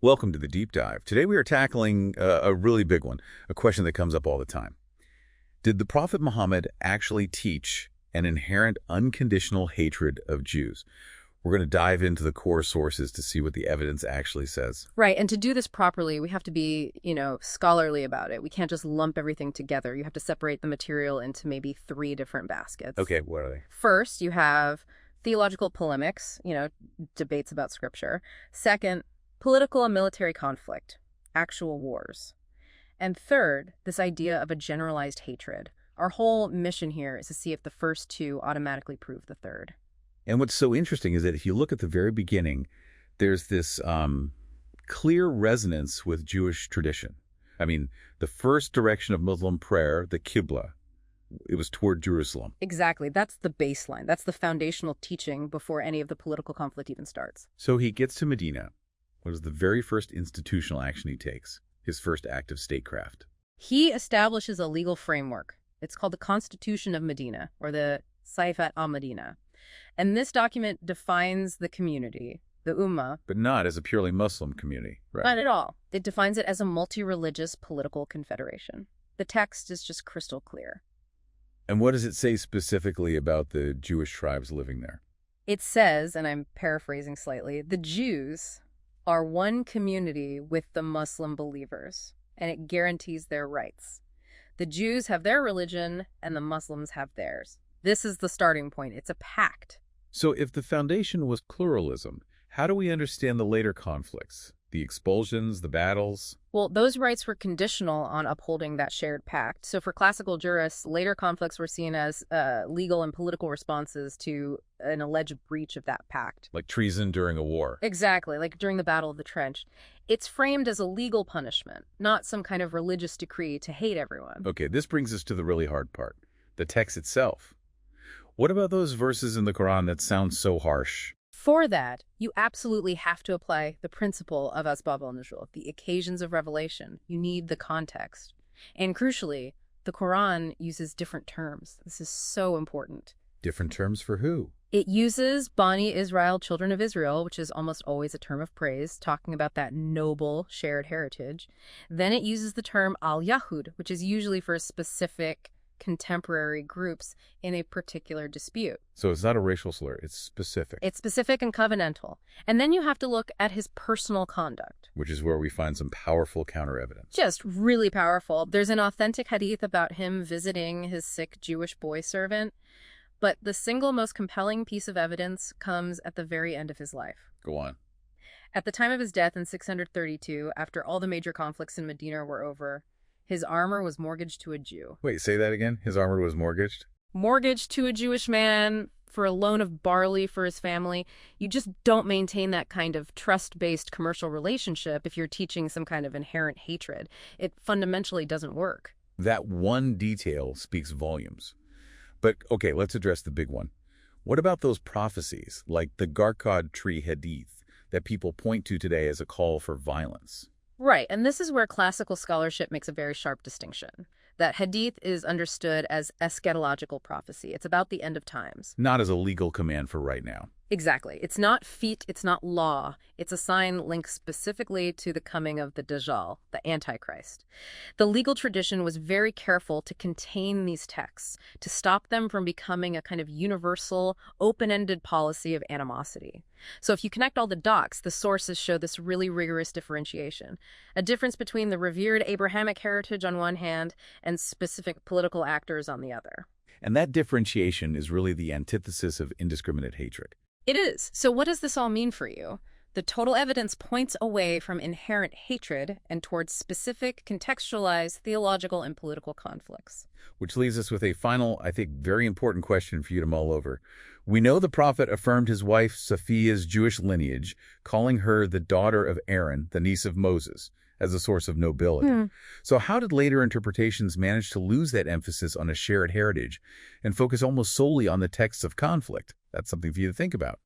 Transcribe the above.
Welcome to the Deep Dive. Today we are tackling a really big one, a question that comes up all the time. Did the Prophet Muhammad actually teach an inherent unconditional hatred of Jews? We're going to dive into the core sources to see what the evidence actually says. Right. And to do this properly, we have to be, scholarly about it. We can't just lump everything together. You have to separate the material into maybe three different baskets. Okay, what are they? First, you have theological polemics, debates about scripture. Second, political and military conflict, actual wars. And third, this idea of a generalized hatred. Our whole mission here is to see if the first two automatically prove the third. And what's so interesting is that if you look at the very beginning, there's this clear resonance with Jewish tradition. I mean, the first direction of Muslim prayer, the Qibla, it was toward Jerusalem. Exactly. That's the baseline. That's the foundational teaching before any of the political conflict even starts. So he gets to Medina. What is the very first institutional action he takes? His first act of statecraft. He establishes a legal framework. It's called the Constitution of Medina, or the Saifat al-Medina. And this document defines the community, the Ummah. But not as a purely Muslim community, right? Not at all. It defines it as a multi-religious political confederation. The text is just crystal clear. And what does it say specifically about the Jewish tribes living there? It says, and I'm paraphrasing slightly, the Jews are one community with the Muslim believers, and it guarantees their rights. The Jews have their religion, and the Muslims have theirs. This is the starting point. It's a pact. So if the foundation was pluralism, how do we understand the later conflicts? The expulsions, the battles? Well, those rights were conditional on upholding that shared pact. So for classical jurists, later conflicts were seen as legal and political responses to an alleged breach of that pact. Like treason during a war. Exactly, like during the Battle of the Trench. It's framed as a legal punishment, not some kind of religious decree to hate everyone. Okay, this brings us to the really hard part, the text itself. What about those verses in the Quran that sound so harsh? For that, you absolutely have to apply the principle of asbab al-nuzul, the occasions of revelation. You need the context. And crucially, the Quran uses different terms. This is so important. Different terms for who? It uses Bani Israel, children of Israel, which is almost always a term of praise, talking about that noble shared heritage. Then it uses the term al-Yahud, which is usually for specific contemporary groups in a particular dispute. So it's not a racial slur, it's specific. It's specific and covenantal. And then you have to look at his personal conduct. Which is where we find some powerful counter-evidence. Just really powerful. There's an authentic hadith about him visiting his sick Jewish boy servant. But the single most compelling piece of evidence comes at the very end of his life. Go on. At the time of his death in 632, after all the major conflicts in Medina were over, his armor was mortgaged to a Jew. Wait, say that again? His armor was mortgaged? Mortgaged to a Jewish man for a loan of barley for his family. You just don't maintain that kind of trust-based commercial relationship if you're teaching some kind of inherent hatred. It fundamentally doesn't work. That one detail speaks volumes. But, okay, let's address the big one. What about those prophecies, like the Garkad tree hadith, that people point to today as a call for violence? Right, and this is where classical scholarship makes a very sharp distinction. That hadith is understood as eschatological prophecy. It's about the end of times. Not as a legal command for right now. Exactly. It's not feat, it's not law. It's a sign linked specifically to the coming of the Dajjal, the Antichrist. The legal tradition was very careful to contain these texts, to stop them from becoming a kind of universal, open-ended policy of animosity. So if you connect all the dots, the sources show this really rigorous differentiation. A difference between the revered Abrahamic heritage on one hand and specific political actors on the other. And that differentiation is really the antithesis of indiscriminate hatred. It is. So what does this all mean for you? The total evidence points away from inherent hatred and towards specific, contextualized theological and political conflicts. Which leaves us with a final, I think, very important question for you to mull over. We know the prophet affirmed his wife Sophia's Jewish lineage, calling her the daughter of Aaron, the niece of Moses, as a source of nobility. So how did later interpretations manage to lose that emphasis on a shared heritage and focus almost solely on the texts of conflict? That's something for you to think about.